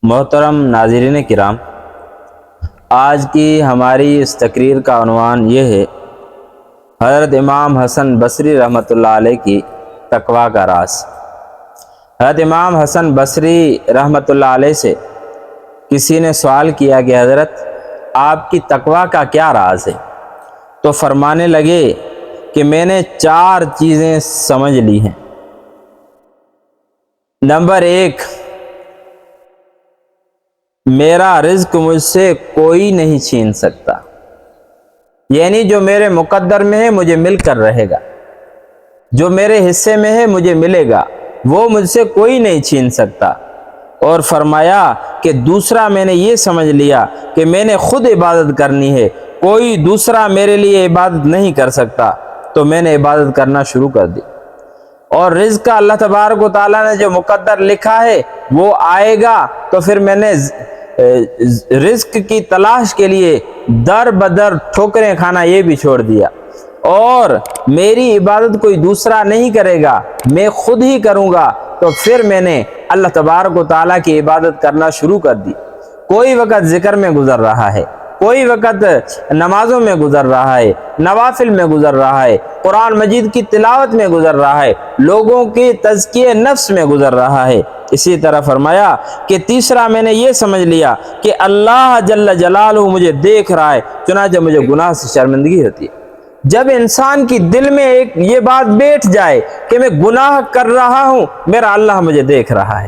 محترم ناظرین کرام، آج کی ہماری اس تقریر کا عنوان یہ ہے حضرت امام حسن بصری رحمۃ اللہ علیہ کی تقویٰ کا راز۔ حضرت امام حسن بصری رحمۃ اللہ علیہ سے کسی نے سوال کیا کہ حضرت آپ کی تقویٰ کا کیا راز ہے؟ تو فرمانے لگے کہ میں نے 4 چیزیں سمجھ لی ہیں۔ نمبر 1، میرا رزق مجھ سے کوئی نہیں چھین سکتا، یعنی جو میرے مقدر میں ہے مجھے مل کر رہے گا، جو میرے حصے میں ہے مجھے ملے گا، وہ مجھ سے کوئی نہیں چھین سکتا۔ اور فرمایا کہ دوسرا میں نے یہ سمجھ لیا کہ میں نے خود عبادت کرنی ہے، کوئی دوسرا میرے لیے عبادت نہیں کر سکتا، تو میں نے عبادت کرنا شروع کر دی۔ اور رزق کا اللہ تبارک و تعالیٰ نے جو مقدر لکھا ہے وہ آئے گا، تو پھر میں نے رزق کی تلاش کے لیے در بدر ٹھوکریں کھانا یہ بھی چھوڑ دیا، اور میری عبادت کوئی دوسرا نہیں کرے گا، میں خود ہی کروں گا، تو پھر میں نے اللہ تبارک و تعالیٰ کی عبادت کرنا شروع کر دی۔ کوئی وقت ذکر میں گزر رہا ہے، کوئی وقت نمازوں میں گزر رہا ہے، نوافل میں گزر رہا ہے، قرآن مجید کی تلاوت میں گزر رہا ہے، لوگوں کی تزکیہ نفس میں گزر رہا ہے۔ اسی طرح فرمایا کہ تیسرا میں نے یہ سمجھ لیا کہ اللہ جل جلالہ مجھے دیکھ رہا ہے، چنانچہ مجھے گناہ سے شرمندگی ہوتی ہے۔ جب انسان کی دل میں یہ بات بیٹھ جائے کہ میں گناہ کر رہا ہوں، میرا اللہ مجھے دیکھ رہا ہے،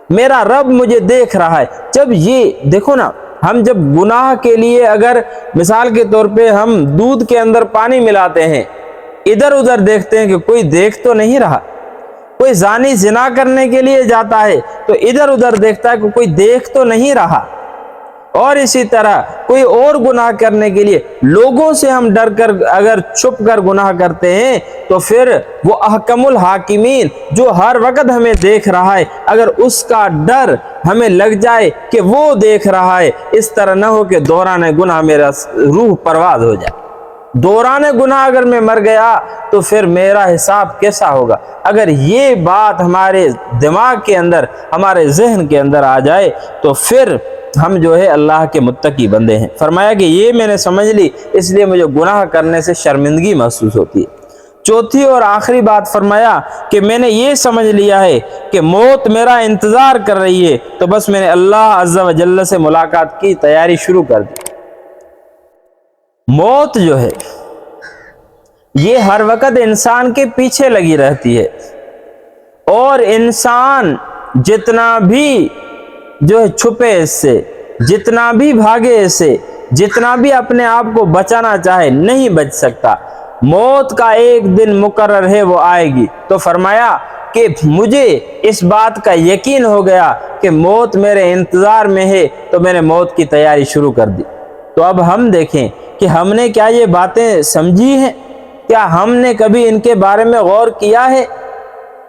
میرا رب مجھے دیکھ رہا ہے، جب یہ دیکھو نا، ہم جب گناہ کے لیے اگر مثال کے طور پہ ہم دودھ کے اندر پانی ملاتے ہیں، ادھر ادھر دیکھتے ہیں کہ کوئی دیکھ تو نہیں رہا، کوئی زانی زنا کرنے کے لیے جاتا ہے تو ادھر ادھر دیکھتا ہے کہ کوئی دیکھ تو نہیں رہا، اور اسی طرح کوئی اور گناہ کرنے کے لیے لوگوں سے ہم ڈر کر اگر چھپ کر گناہ کرتے ہیں، تو پھر وہ احکم الحاکمین جو ہر وقت ہمیں دیکھ رہا ہے، اگر اس کا ڈر ہمیں لگ جائے کہ وہ دیکھ رہا ہے، اس طرح نہ ہو کہ دوران گناہ میرا روح پرواز ہو جائے۔ دوران گناہ اگر میں مر گیا تو پھر میرا حساب کیسا ہوگا؟ اگر یہ بات ہمارے دماغ کے اندر، ہمارے ذہن کے اندر آ جائے تو پھر ہم جو ہے اللہ کے متقی بندے ہیں۔ فرمایا کہ یہ میں نے سمجھ لی، اس لیے مجھے گناہ کرنے سے شرمندگی محسوس ہوتی ہے۔ چوتھی اور آخری بات فرمایا کہ میں نے یہ سمجھ لیا ہے کہ موت میرا انتظار کر رہی ہے، تو بس میں نے اللہ عز و جل سے ملاقات کی تیاری شروع کر دی۔ موت جو ہے یہ ہر وقت انسان کے پیچھے لگی رہتی ہے، اور انسان جتنا بھی جو ہے چھپے اس سے، جتنا بھی بھاگے اس سے، جتنا بھی اپنے آپ کو بچانا چاہے، نہیں بچ سکتا۔ موت کا ایک دن مقرر ہے، وہ آئے گی۔ تو فرمایا کہ مجھے اس بات کا یقین ہو گیا کہ موت میرے انتظار میں ہے، تو میں نے موت کی تیاری شروع کر دی۔ تو اب ہم دیکھیں کہ ہم نے کیا یہ باتیں سمجھی ہیں؟ کیا ہم نے کبھی ان کے بارے میں غور کیا ہے؟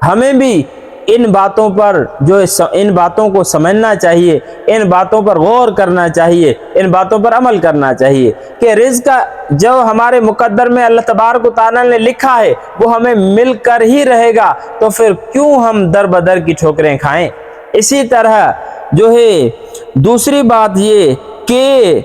ہمیں بھی ان باتوں پر ان باتوں کو سمجھنا چاہیے، ان باتوں پر غور کرنا چاہیے، ان باتوں پر عمل کرنا چاہیے کہ رزق جو ہمارے مقدر میں اللہ تبارک و تعالیٰ نے لکھا ہے وہ ہمیں مل کر ہی رہے گا، تو پھر کیوں ہم در بدر کی ٹھوکریں کھائیں؟ اسی طرح جو ہے دوسری بات یہ کہ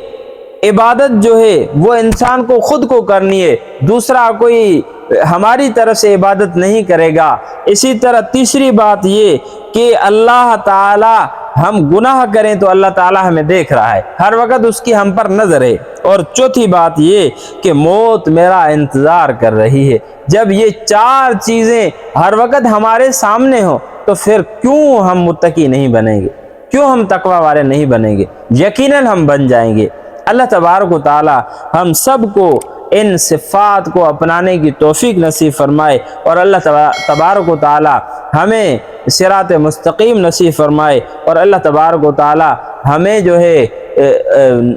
عبادت جو ہے وہ انسان کو خود کو کرنی ہے، دوسرا کوئی ہماری طرف سے عبادت نہیں کرے گا۔ اسی طرح تیسری بات یہ کہ اللہ تعالی ہم گناہ کریں تو اللہ تعالی ہمیں دیکھ رہا ہے، ہر وقت اس کی ہم پر نظر ہے۔ اور چوتھی بات یہ کہ موت میرا انتظار کر رہی ہے۔ جب یہ 4 چیزیں ہر وقت ہمارے سامنے ہوں تو پھر کیوں ہم متقی نہیں بنیں گے؟ کیوں ہم تقوی والے نہیں بنیں گے؟ یقیناً ہم بن جائیں گے۔ اللہ تبارک و تعالی ہم سب کو ان صفات کو اپنانے کی توفیق نصیب فرمائے، اور اللہ تبارک و تعالی ہمیں صراط مستقیم نصیب فرمائے، اور اللہ تبارک و تعالی ہمیں جو ہے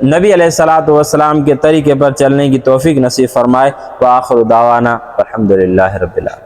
نبی علیہ الصلوۃ والسلام کے طریقے پر چلنے کی توفیق نصیب فرمائے۔ وآخر دعوانا الحمدللہ رب العالمین۔